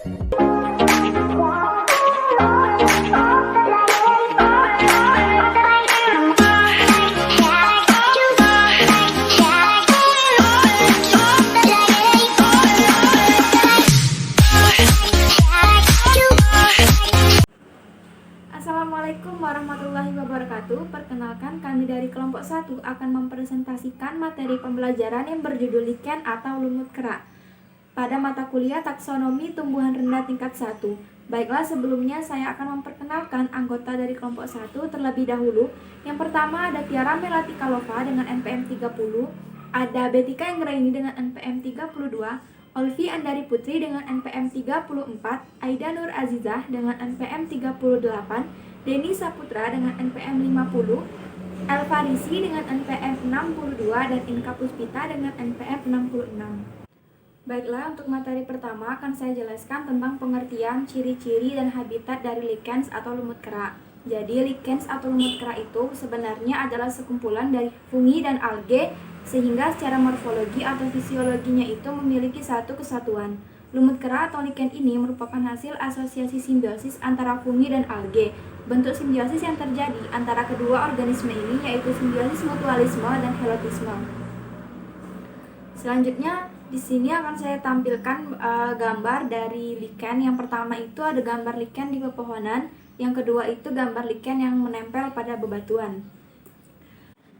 Assalamualaikum warahmatullahi wabarakatuh. Perkenalkan, kami dari kelompok 1 akan mempresentasikan materi pembelajaran yang berjudul lichen atau lumut kera pada mata kuliah taksonomi tumbuhan rendah tingkat 1. Baiklah, sebelumnya saya akan memperkenalkan anggota dari kelompok 1 terlebih dahulu. Yang pertama ada Tiara Melati Kalova dengan NPM 30, ada Betika Anggraini dengan NPM 32, Olvi Andari Putri dengan NPM 34, Aida Nur Azizah dengan NPM 38, Deni Saputra dengan NPM 50, Elvarisi dengan NPM 62, dan Inka Puspita dengan NPM 66. Baiklah, untuk materi pertama akan saya jelaskan tentang pengertian, ciri-ciri, dan habitat dari lichens atau lumut kera. Jadi, lichens atau lumut kera itu sebenarnya adalah sekumpulan dari fungi dan alge, sehingga secara morfologi atau fisiologinya itu memiliki satu kesatuan. Lumut kera atau lichen ini merupakan hasil asosiasi simbiosis antara fungi dan alge. Bentuk simbiosis yang terjadi antara kedua organisme ini yaitu simbiosis mutualisme dan helotisme. Selanjutnya, di sini akan saya tampilkan gambar dari lichen. Yang pertama itu ada gambar lichen di pepohonan, yang kedua itu gambar lichen yang menempel pada bebatuan.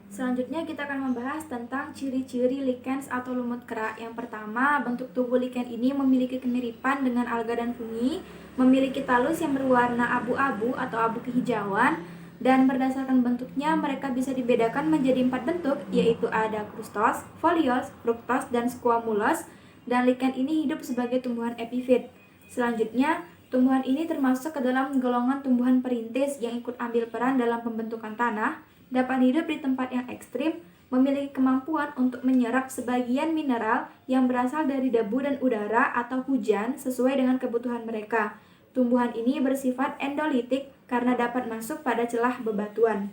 Selanjutnya kita akan membahas tentang ciri-ciri lichens atau lumut kera. Yang pertama, bentuk tubuh lichen ini memiliki kemiripan dengan alga dan fungi, memiliki talus yang berwarna abu-abu atau abu kehijauan, dan berdasarkan bentuknya mereka bisa dibedakan menjadi 4 bentuk, yaitu ada krustos, folios, fruktos, dan squamulus, dan lichen ini hidup sebagai tumbuhan epifit. Selanjutnya, tumbuhan ini termasuk ke dalam golongan tumbuhan perintis yang ikut ambil peran dalam pembentukan tanah, dapat hidup di tempat yang ekstrim, memiliki kemampuan untuk menyerap sebagian mineral yang berasal dari debu dan udara atau hujan sesuai dengan kebutuhan mereka. Tumbuhan ini bersifat endolitik karena dapat masuk pada celah bebatuan.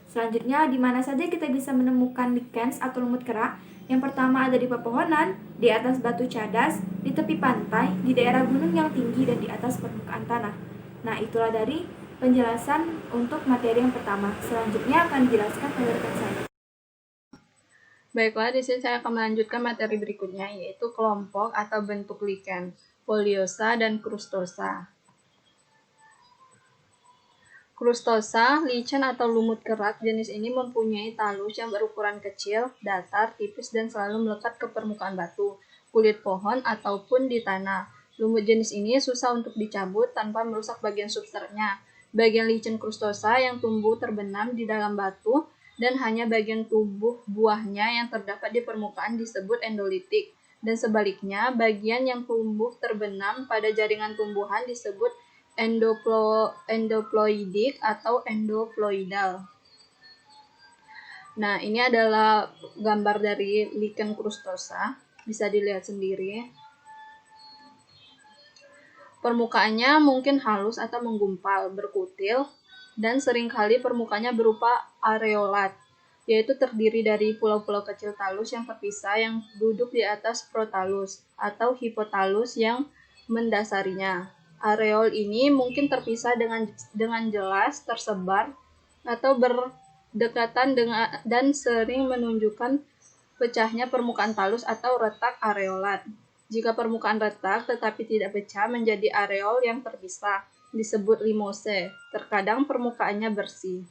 Selanjutnya, di mana saja kita bisa menemukan lichens atau lumut kera? Yang pertama ada di pepohonan, di atas batu cadas, di tepi pantai, di daerah gunung yang tinggi, dan di atas permukaan tanah. Nah, itulah dari penjelasan untuk materi yang pertama. Selanjutnya akan dijelaskan oleh rekan saya. Baiklah, di sini saya akan melanjutkan materi berikutnya, yaitu kelompok atau bentuk lichen, foliosa dan krustosa. Krustosa, lichen atau lumut kerat jenis ini mempunyai talus yang berukuran kecil, datar, tipis, dan selalu melekat ke permukaan batu, kulit pohon, ataupun di tanah. Lumut jenis ini susah untuk dicabut tanpa merusak bagian substratnya. Bagian lichen krustosa yang tumbuh terbenam di dalam batu dan hanya bagian tubuh buahnya yang terdapat di permukaan disebut endolitik, dan sebaliknya bagian yang tumbuh terbenam pada jaringan tumbuhan disebut endoploidik atau endoploidal. Nah, ini adalah gambar dari lichen krustosa, bisa dilihat sendiri. Permukaannya mungkin halus atau menggumpal, berkutil, dan seringkali permukaannya berupa areolat, yaitu terdiri dari pulau-pulau kecil talus yang terpisah yang duduk di atas protalus atau hipotalus yang mendasarinya. Areol ini mungkin terpisah dengan jelas, tersebar, atau berdekatan dan sering menunjukkan pecahnya permukaan talus atau retak areolat. Jika permukaan retak tetapi tidak pecah menjadi areol yang terpisah, disebut limose. Terkadang permukaannya bersih.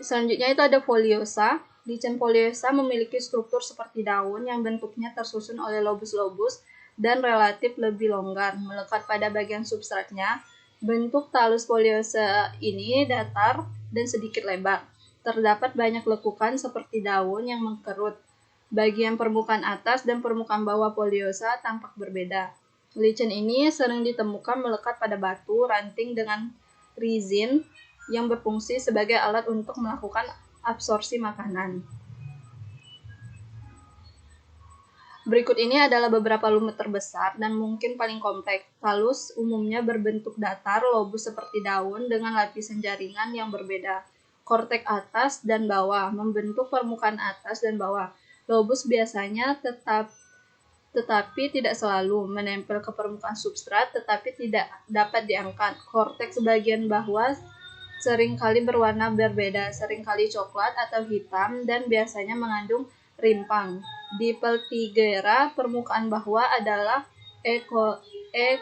Selanjutnya itu ada foliosa. Lichen foliosa memiliki struktur seperti daun yang bentuknya tersusun oleh lobus-lobus dan relatif lebih longgar, melekat pada bagian substratnya. Bentuk talus foliosa ini datar dan sedikit lebar. Terdapat banyak lekukan seperti daun yang mengkerut. Bagian permukaan atas dan permukaan bawah foliosa tampak berbeda. Lichen ini sering ditemukan melekat pada batu, ranting dengan rizin yang berfungsi sebagai alat untuk melakukan absorpsi makanan. Berikut ini adalah beberapa lumut terbesar dan mungkin paling kompleks. Talus umumnya berbentuk datar, lobus seperti daun dengan lapisan jaringan yang berbeda. Korteks atas dan bawah membentuk permukaan atas dan bawah. Lobus biasanya tetap tetapi tidak selalu, menempel ke permukaan substrat tetapi tidak dapat diangkat. Korteks bagian bawah seringkali berwarna berbeda, seringkali coklat atau hitam dan biasanya mengandung rimpang. Di Peltigera, permukaan bawah adalah ekortikar.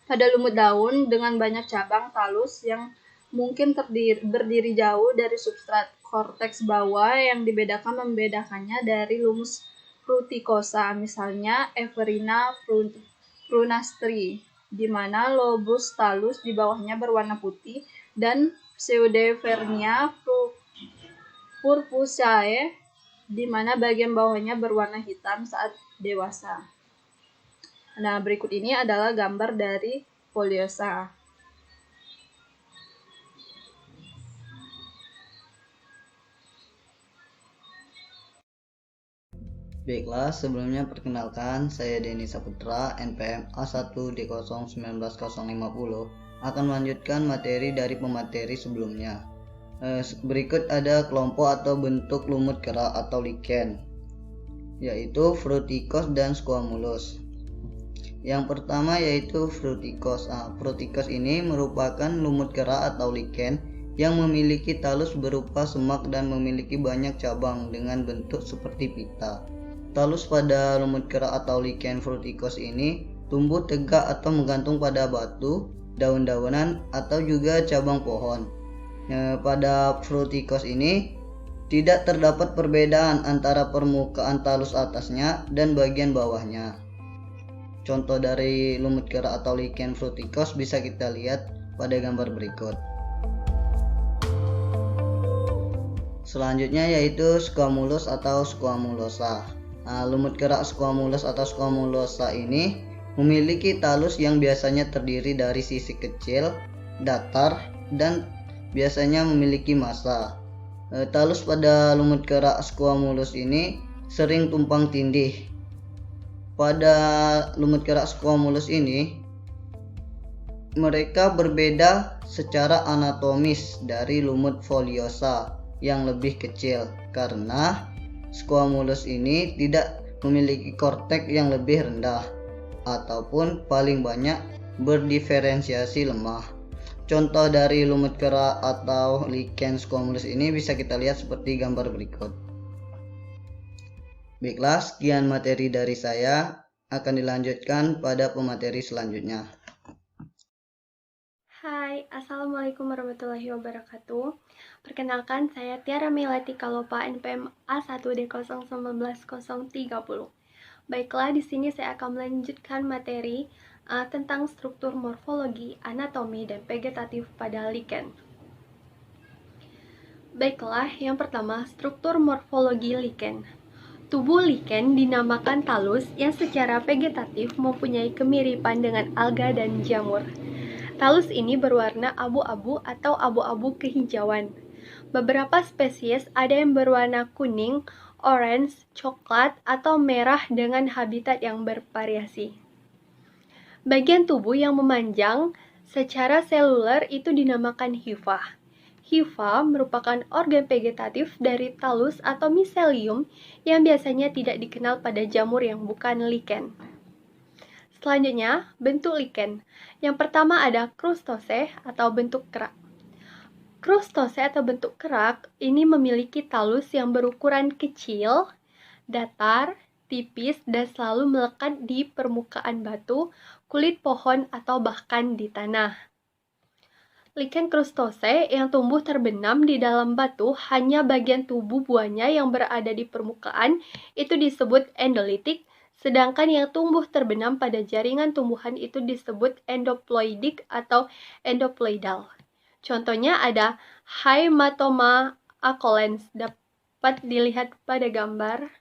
Pada lumut daun dengan banyak cabang talus yang mungkin berdiri jauh dari substrat. Korteks bawah yang membedakannya dari lumus fruticosa, misalnya Everina prunastri, di mana lobus talus di bawahnya berwarna putih, dan Pseudovernia purpureae, di mana bagian bawahnya berwarna hitam saat dewasa. Nah, berikut ini adalah gambar dari foliosa. Baiklah, sebelumnya perkenalkan, saya Denny Saputra, NPM A1D0190050, akan melanjutkan materi dari pemateri sebelumnya. Berikut ada kelompok atau bentuk lumut kerak atau lichen, yaitu fruticose dan squamulus. Yang pertama yaitu fruticose. Fruticose ini merupakan lumut kerak atau lichen yang memiliki talus berupa semak dan memiliki banyak cabang dengan bentuk seperti pita. Talus pada lumut kerak atau lichen fruticose ini tumbuh tegak atau menggantung pada batu, daun-daunan, atau juga cabang pohon. Pada fruticose ini tidak terdapat perbedaan antara permukaan talus atasnya dan bagian bawahnya. Contoh dari lumut kerak atau lichen fruticose bisa kita lihat pada gambar berikut. Selanjutnya yaitu squamulus atau squamulosa. Lumut kerak squamulus atau squamulosa ini memiliki talus yang biasanya terdiri dari sisi kecil, datar, dan biasanya memiliki massa. Talus pada lumut kerak squamulus ini sering tumpang tindih. Pada lumut kerak squamulus ini, mereka berbeda secara anatomis dari lumut foliosa yang lebih kecil, karena squamulus ini tidak memiliki korteks yang lebih rendah ataupun paling banyak berdiferensiasi lemah. Contoh dari lumut kerak atau lichen squamulus ini bisa kita lihat seperti gambar berikut. Baiklah, sekian materi dari saya, akan dilanjutkan pada pemateri selanjutnya. Hai, Assalamualaikum warahmatullahi wabarakatuh. Perkenalkan, saya Tiara Melati Kalopa, NPM A1D0190030. Baiklah, di sini saya akan melanjutkan materi tentang struktur morfologi, anatomi, dan vegetatif pada lichen. Baiklah, yang pertama, struktur morfologi lichen. Tubuh lichen dinamakan talus yang secara vegetatif mempunyai kemiripan dengan alga dan jamur. Talus ini berwarna abu-abu atau abu-abu kehijauan. Beberapa spesies ada yang berwarna kuning, orange, coklat, atau merah dengan habitat yang bervariasi. Bagian tubuh yang memanjang secara seluler itu dinamakan hifa. Hifa merupakan organ vegetatif dari talus atau miselium yang biasanya tidak dikenal pada jamur yang bukan lichen. Selanjutnya, bentuk lichen. Yang pertama ada krustose atau bentuk kerak. Krustose atau bentuk kerak ini memiliki talus yang berukuran kecil, datar, tipis, dan selalu melekat di permukaan batu, kulit pohon, atau bahkan di tanah. Lichen krustose yang tumbuh terbenam di dalam batu, hanya bagian tubuh buahnya yang berada di permukaan itu disebut endolitik, sedangkan yang tumbuh terbenam pada jaringan tumbuhan itu disebut endoploidik atau endoploidal. Contohnya ada Haematoma accolens, dapat dilihat pada gambar.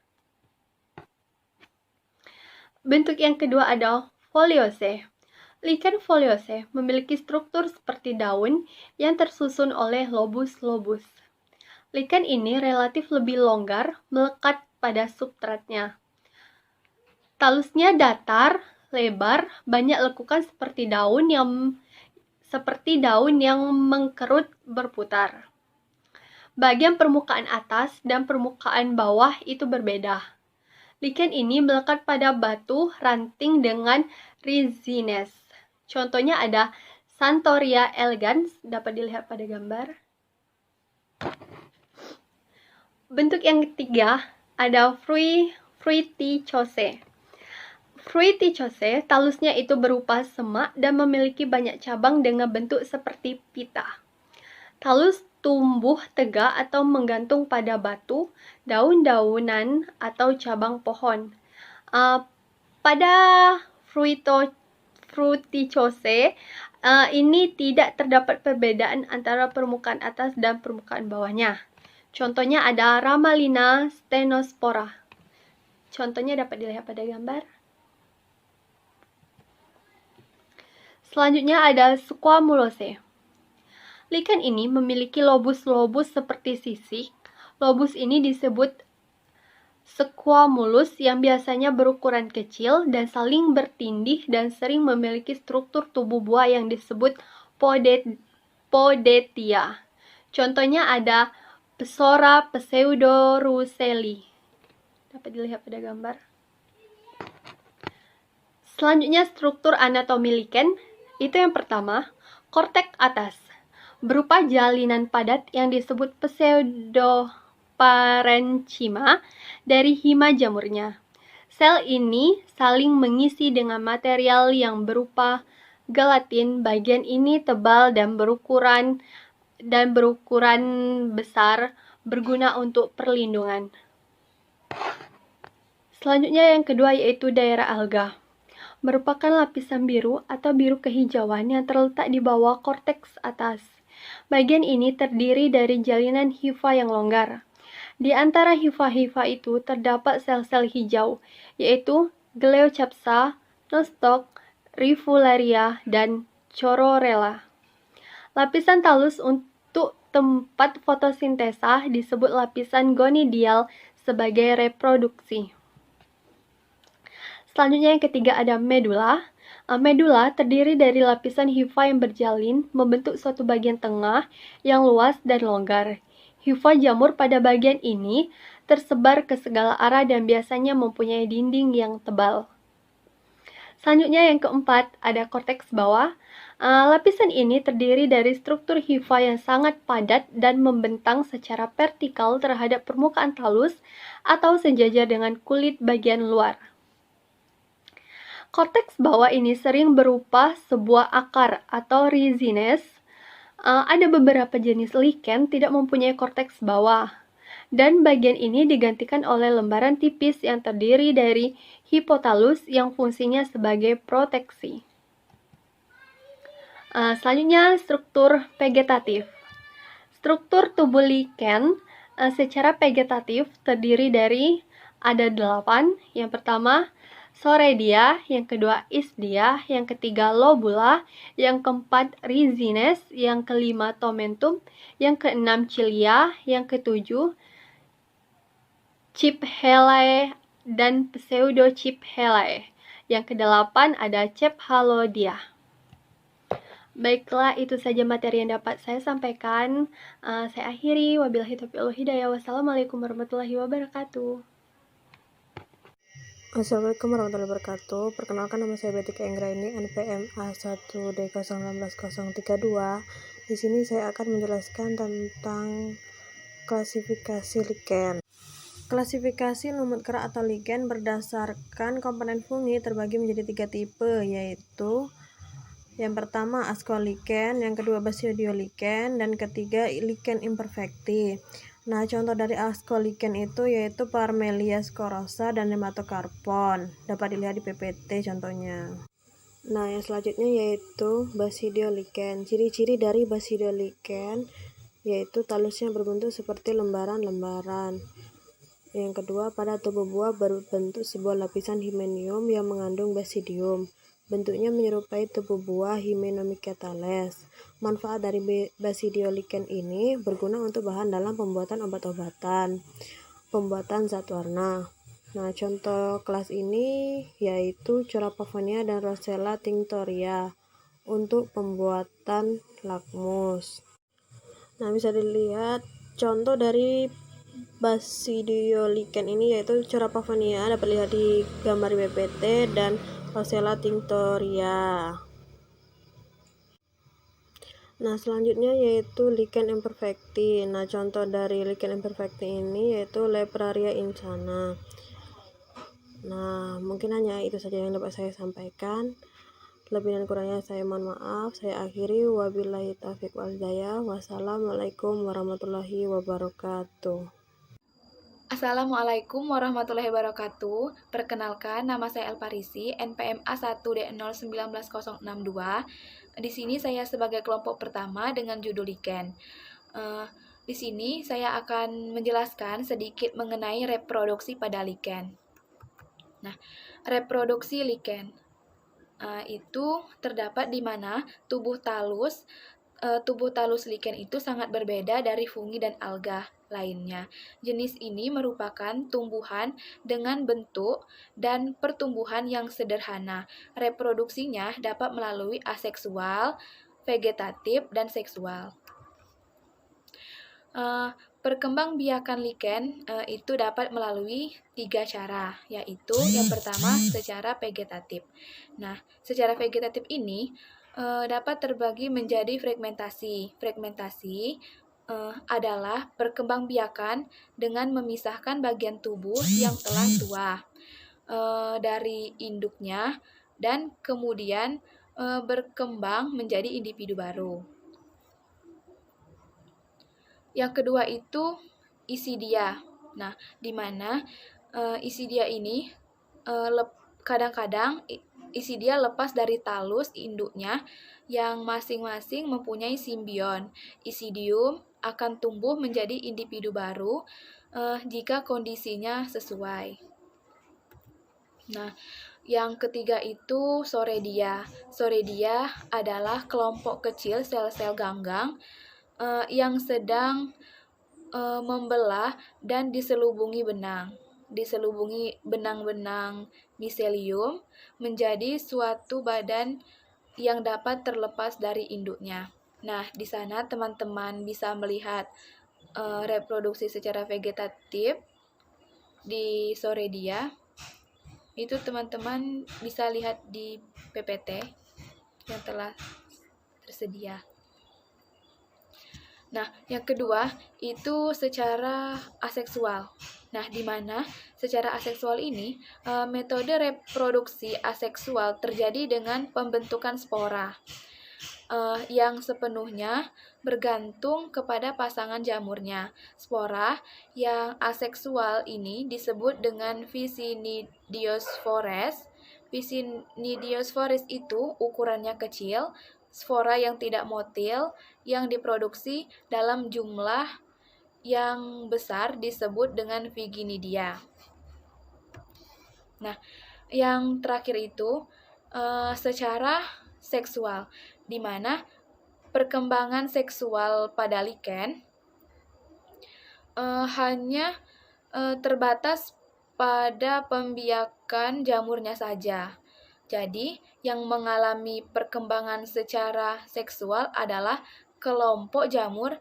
Bentuk yang kedua ada foliose. Lichen foliose memiliki struktur seperti daun yang tersusun oleh lobus-lobus. Lichen ini relatif lebih longgar, melekat pada substratnya. Talusnya datar, lebar, banyak lekukan seperti daun yang mengkerut berputar. Bagian permukaan atas dan permukaan bawah itu berbeda. Lichen ini melekat pada batu ranting dengan resines. Contohnya ada Santoria elegans, dapat dilihat pada gambar. Bentuk yang ketiga ada Fruiticose. Fruiticose, talusnya itu berupa semak dan memiliki banyak cabang dengan bentuk seperti pita. Talus tumbuh tegak atau menggantung pada batu, daun-daunan, atau cabang pohon. Pada Fruiticose, ini tidak terdapat perbedaan antara permukaan atas dan permukaan bawahnya. Contohnya ada Ramalina stenospora. Contohnya dapat dilihat pada gambar. Selanjutnya ada Squamulose. Lichen ini memiliki lobus-lobus seperti sisik. Lobus ini disebut squamulus yang biasanya berukuran kecil dan saling bertindih dan sering memiliki struktur tubuh buah yang disebut podetia. Contohnya ada Psora pseudorusselli. Dapat dilihat pada gambar. Selanjutnya struktur anatomi lichen. Itu yang pertama, korteks atas. Berupa jalinan padat yang disebut pseudoparenchyma dari hima jamurnya. Sel ini saling mengisi dengan material yang berupa gelatin. Bagian ini tebal dan berukuran besar, berguna untuk perlindungan. Selanjutnya yang kedua yaitu daerah alga. Merupakan lapisan biru atau biru kehijauan yang terletak di bawah korteks atas. Bagian ini terdiri dari jalinan hifa yang longgar. Di antara hifa-hifa itu terdapat sel-sel hijau, yaitu Gliochapsa, Nostoc, Rivularia, dan Chororella. Lapisan talus untuk tempat fotosintesa disebut lapisan gonidial sebagai reproduksi. Selanjutnya yang ketiga ada medula. Medula terdiri dari lapisan hifa yang berjalin membentuk suatu bagian tengah yang luas dan longgar. Hifa jamur pada bagian ini tersebar ke segala arah dan biasanya mempunyai dinding yang tebal. Selanjutnya yang keempat ada korteks bawah. Lapisan ini terdiri dari struktur hifa yang sangat padat dan membentang secara vertikal terhadap permukaan talus atau sejajar dengan kulit bagian luar. Korteks bawah ini sering berupa sebuah akar atau resines. Ada beberapa jenis lichen tidak mempunyai korteks bawah, dan bagian ini digantikan oleh lembaran tipis yang terdiri dari hipotalus yang fungsinya sebagai proteksi. Selanjutnya struktur vegetatif. Struktur tubuh lichen secara vegetatif terdiri dari ada 8. Yang pertama Soredia, yang kedua Isdia, yang ketiga Lobula, yang keempat Rhizines, yang kelima Tomentum, yang keenam Cilia, yang ketujuh Ciphelae dan Pseudociphelae. Yang kedelapan ada Cephalodia. Baiklah, itu saja materi yang dapat saya sampaikan. Saya akhiri. Wabillahi taufiq wal hidayah. Wassalamualaikum warahmatullahi wabarakatuh. Assalamualaikum warahmatullahi wabarakatuh. Perkenalkan, nama saya Betty Enggraini, NPM A1D016032. Di sini saya akan menjelaskan tentang klasifikasi lichen. Klasifikasi lumut kerak atau lichen berdasarkan komponen fungi terbagi menjadi 3 tipe, yaitu yang pertama ascolichen, yang kedua basidiolichen, dan ketiga lichen imperfecti. Nah, contoh dari ascolichen itu yaitu Parmelia scorosa dan Nematocarpon. Dapat dilihat di PPT contohnya. Nah, yang selanjutnya yaitu basidiolichen. Ciri-ciri dari basidiolichen yaitu talusnya berbentuk seperti lembaran-lembaran. Yang kedua, pada tubuh buah berbentuk sebuah lapisan himenium yang mengandung basidium. Bentuknya menyerupai tubuh buah Hymenomycia thales. Manfaat dari basidiolichen ini berguna untuk bahan dalam pembuatan obat-obatan, pembuatan zat warna. Nah, contoh kelas ini yaitu Chorapavonia dan Rossella tinctoria untuk pembuatan lakmus. Nah, bisa dilihat Contoh dari Basidioliken ini yaitu Cora pavania, dapat lihat di gambar di PPT, dan Rosella tinctoria. Nah, selanjutnya yaitu lichen imperfecti. Nah, contoh dari lichen imperfecti ini yaitu Lepraria insana. Nah, mungkin hanya itu saja yang dapat saya sampaikan. Lebih dan kurangnya saya mohon maaf. Saya akhiri, wabillahi taufiq wal hidayah. Wassalamualaikum warahmatullahi wabarakatuh. Assalamualaikum warahmatullahi wabarakatuh. Perkenalkan, nama saya Elparisi, NPM A1D019062. Di sini saya sebagai kelompok pertama dengan judul lichen. Di sini saya akan menjelaskan sedikit mengenai reproduksi pada lichen. Nah, reproduksi lichen itu terdapat di mana tubuh talus lichen itu sangat berbeda dari fungi dan alga lainnya. Jenis ini merupakan tumbuhan dengan bentuk dan pertumbuhan yang sederhana. Reproduksinya dapat melalui aseksual, vegetatif, dan seksual. Perkembangbiakan lichen itu dapat melalui 3 cara, yaitu yang pertama secara vegetatif. Nah, secara vegetatif ini dapat terbagi menjadi fragmentasi. Fragmentasi adalah perkembangbiakan dengan memisahkan bagian tubuh yang telah tua dari induknya dan kemudian berkembang menjadi individu baru. Yang kedua itu isidia. Nah, di mana isidia ini kadang-kadang isidia lepas dari talus induknya yang masing-masing mempunyai simbion. Isidium akan tumbuh menjadi individu baru jika kondisinya sesuai. Nah, yang ketiga itu soredia. Soredia adalah kelompok kecil sel-sel ganggang yang sedang membelah dan diselubungi benang-benang miselium menjadi suatu badan yang dapat terlepas dari induknya. Nah, di sana teman-teman bisa melihat reproduksi secara vegetatif di soredia. Itu teman-teman bisa lihat di PPT yang telah tersedia. Nah, yang kedua itu secara aseksual. Nah, di mana secara aseksual ini metode reproduksi aseksual terjadi dengan pembentukan spora yang sepenuhnya bergantung kepada pasangan jamurnya. Spora yang aseksual ini disebut dengan Vicinidiospores. Vicinidiospores itu ukurannya kecil, spora yang tidak motil yang diproduksi dalam jumlah yang besar disebut dengan Viginidia. Nah, yang terakhir itu secara seksual, di mana perkembangan seksual pada lichen hanya terbatas pada pembiakan jamurnya saja. Jadi, yang mengalami perkembangan secara seksual adalah kelompok jamur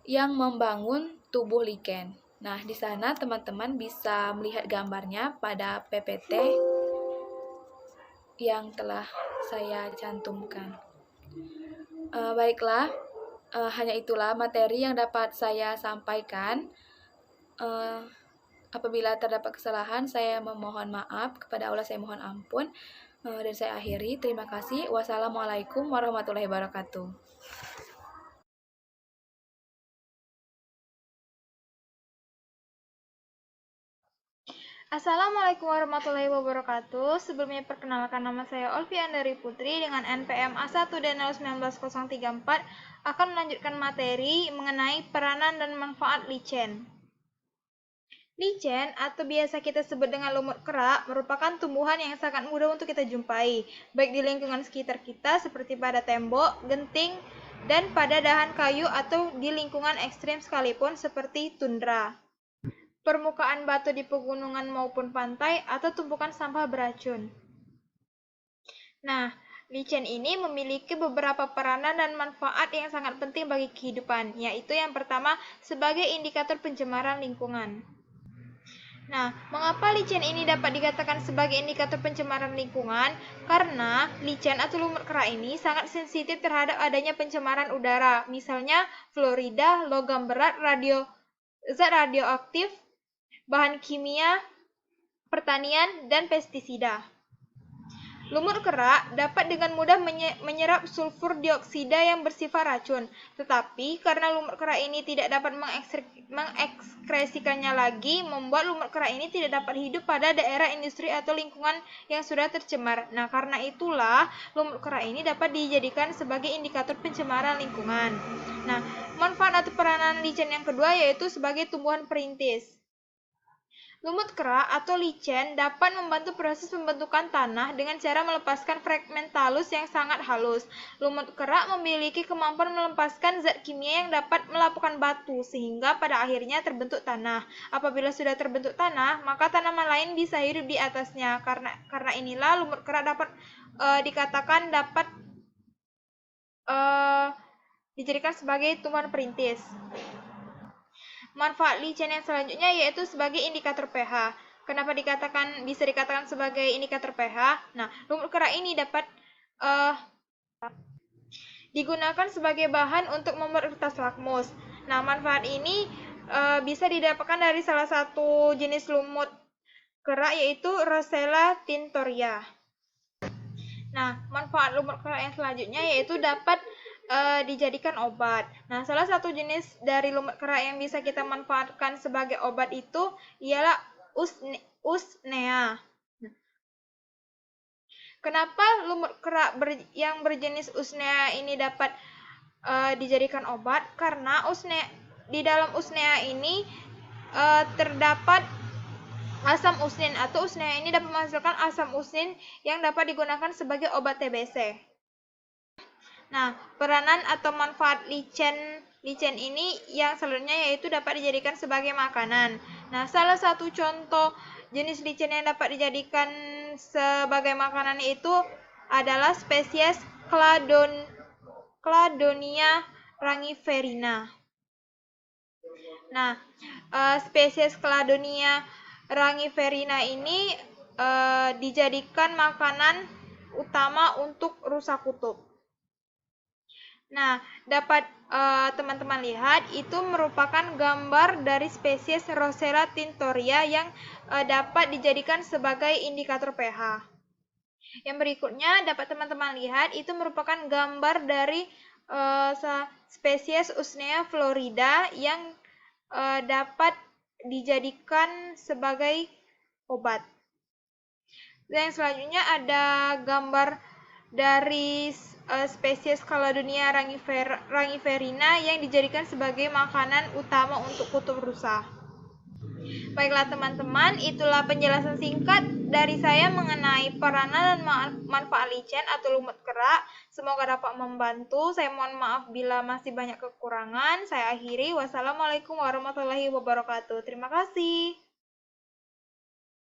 yang membangun tubuh lichen. Nah, di sana teman-teman bisa melihat gambarnya pada PPT yang telah saya cantumkan. Baiklah, hanya itulah materi yang dapat saya sampaikan. Apabila terdapat kesalahan, saya memohon maaf. Kepada Allah saya mohon ampun. Dan saya akhiri. Terima kasih. Wassalamualaikum warahmatullahi wabarakatuh. Assalamualaikum warahmatullahi wabarakatuh. Sebelumnya perkenalkan, nama saya Olviandari Putri dengan NPM A1D019034 akan melanjutkan materi mengenai peranan dan manfaat lichen. Lichen atau biasa kita sebut dengan lumut kerak merupakan tumbuhan yang sangat mudah untuk kita jumpai, baik di lingkungan sekitar kita seperti pada tembok, genting, dan pada dahan kayu atau di lingkungan ekstrim sekalipun seperti tundra, permukaan batu di pegunungan maupun pantai, atau tumpukan sampah beracun. Nah, licin ini memiliki beberapa peranan dan manfaat yang sangat penting bagi kehidupan, yaitu yang pertama sebagai indikator pencemaran lingkungan. Nah, mengapa licin ini dapat dikatakan sebagai indikator pencemaran lingkungan? Karena licin atau lumut kerak ini sangat sensitif terhadap adanya pencemaran udara, misalnya fluorida, logam berat, zat radioaktif, bahan kimia, pertanian, dan pestisida. Lumut kerak dapat dengan mudah menyerap sulfur dioksida yang bersifat racun, tetapi karena lumut kerak ini tidak dapat mengekskresikannya lagi, membuat lumut kerak ini tidak dapat hidup pada daerah industri atau lingkungan yang sudah tercemar. Nah, karena itulah lumut kerak ini dapat dijadikan sebagai indikator pencemaran lingkungan. Nah, manfaat atau peranan licin yang kedua yaitu sebagai tumbuhan perintis. Lumut kerak atau licin dapat membantu proses pembentukan tanah dengan cara melepaskan fragmen talus yang sangat halus. Lumut kerak memiliki kemampuan melepaskan zat kimia yang dapat melapukan batu, sehingga pada akhirnya terbentuk tanah. Apabila sudah terbentuk tanah, maka tanaman lain bisa hidup di atasnya. Karena inilah lumut kerak dapat dikatakan dapat dijadikan sebagai tumbuhan perintis. Manfaat licin yang selanjutnya yaitu sebagai indikator pH. Kenapa bisa dikatakan sebagai indikator pH? Nah, lumut kerak ini dapat digunakan sebagai bahan untuk membuat kertas lakmus. Nah, manfaat ini bisa didapatkan dari salah satu jenis lumut kerak yaitu Rossella tinctoria. Nah, manfaat lumut kerak yang selanjutnya yaitu dapat dijadikan obat. Nah, salah satu jenis dari lumut kerak yang bisa kita manfaatkan sebagai obat itu ialah usnea. Kenapa lumut kerak yang berjenis usnea ini dapat dijadikan obat? Karena di dalam usnea ini terdapat asam usnin, atau usnea ini dapat menghasilkan asam usnin yang dapat digunakan sebagai obat TBC. Nah, peranan atau manfaat licin ini yang selanjutnya yaitu dapat dijadikan sebagai makanan. Nah, salah satu contoh jenis licin yang dapat dijadikan sebagai makanan itu adalah spesies Cladonia rangiferina. Nah, spesies Cladonia rangiferina ini dijadikan makanan utama untuk rusa kutub. Nah, dapat teman-teman lihat itu merupakan gambar dari spesies Rossella tinctoria yang dapat dijadikan sebagai indikator pH. Yang berikutnya dapat teman-teman lihat itu merupakan gambar dari spesies Usnea florida yang dapat dijadikan sebagai obat. Dan yang selanjutnya ada gambar dari spesies Cladonia rangiferina yang dijadikan sebagai makanan utama untuk kutub rusa. Baiklah teman-teman, itulah penjelasan singkat dari saya mengenai peranan dan manfaat licin atau lumut kerak. Semoga dapat membantu. Saya mohon maaf bila masih banyak kekurangan. Saya akhiri. Wassalamualaikum warahmatullahi wabarakatuh. Terima kasih.